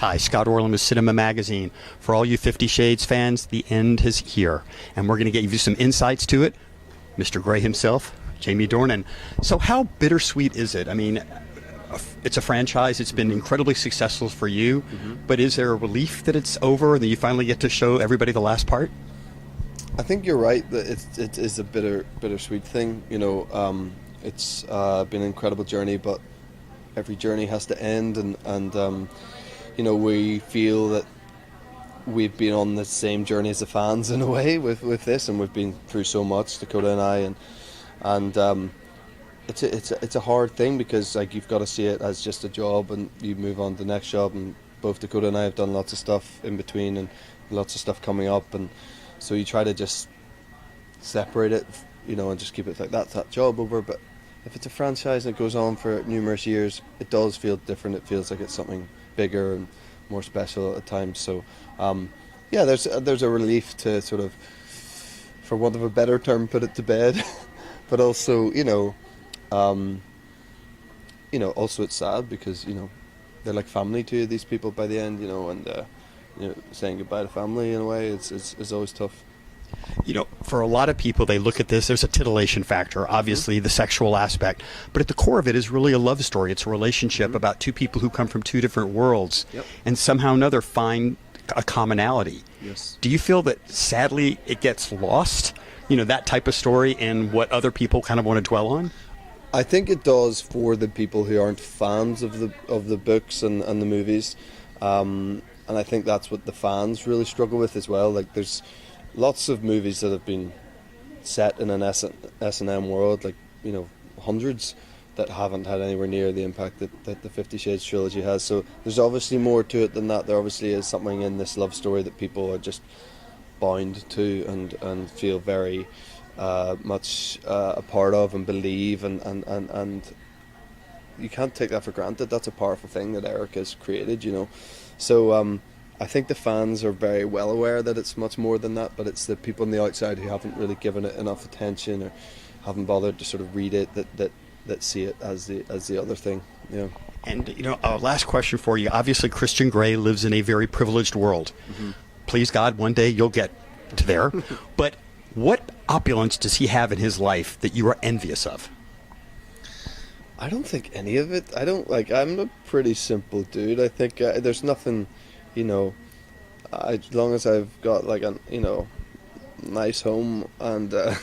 Hi, Scott Orland with Cinema Magazine. For all you 50 Shades fans, the end is here, and we're going to give you some insights to it. Mr. Gray himself, Jamie Dornan. So how bittersweet is it? I mean, it's a franchise. It's been incredibly successful for you, but is there a relief that it's over and that you finally get to show everybody the last part? I think you're right that it is a bittersweet thing. You know, it's been an incredible journey, but every journey has to end, and you know, we feel that we've been on the same journey as the fans in a way with this, and we've been through so much, Dakota and I, and it's a hard thing because like you've got to see it as just a job, and you move on to the next job, and both Dakota and I have done lots of stuff in between and lots of stuff coming up, and so you try to just separate it, you know, and just keep it like that's that job over. But if it's a franchise and it goes on for numerous years, it does feel different. It feels like it's something bigger and more special at times. So yeah, there's a relief to sort of, for want of a better term, put it to bed. But also, you know, also it's sad because, you know, they're like family to you, these people, by the end, you know, and you know, saying goodbye to family in a way is always tough. You know, for a lot of people, they look at this, there's a titillation factor, obviously the sexual aspect, but at the core of it is really a love story. It's a relationship about two people who come from two different worlds and somehow or another find a commonality. Yes. Do you feel that sadly it gets lost, you know, that type of story and what other people kind of want to dwell on? I think it does for the people who aren't fans of the books and the movies, and I think that's what the fans really struggle with as well. Like there's lots of movies that have been set in an S&M world, like, you know, hundreds that haven't had anywhere near the impact that the 50 Shades trilogy has. So there's obviously more to it than that. There obviously is something in this love story that people are just bound to and feel very much a part of and believe, and you can't take that for granted. That's a powerful thing that Eric has created, you know. So I think the fans are very well aware that it's much more than that, but it's the people on the outside who haven't really given it enough attention or haven't bothered to sort of read it that see it as the other thing. Yeah. And, you know, last question for you. Obviously, Christian Grey lives in a very privileged world. Please God, one day you'll get to there. But what opulence does he have in his life that you are envious of? I don't think any of it. I'm a pretty simple dude. I think there's nothing, you know, as long as I've got like a, you know, nice home and a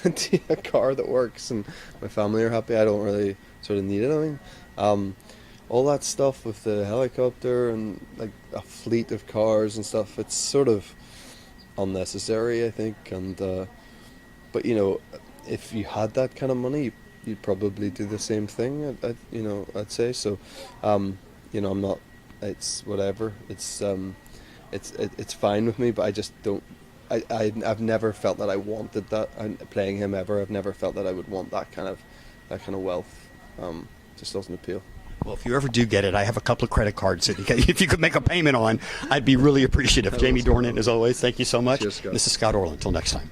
car that works and my family are happy, I don't really sort of need anything. All that stuff with the helicopter and like a fleet of cars and stuff, it's sort of unnecessary, I think. And but you know, if you had that kind of money, you'd probably do the same thing. I'd say so. You know, I'm not. It's whatever. It's fine with me, but I just don't. I've never felt that I wanted that. I'm playing him ever. I've never felt that I would want that kind of wealth. Just doesn't appeal. Well, if you ever do get it, I have a couple of credit cards that if you could make a payment on, I'd be really appreciative. Jamie Dornan, as always, thank you so much. Cheers, Scott. This is Scott Orland. Until next time.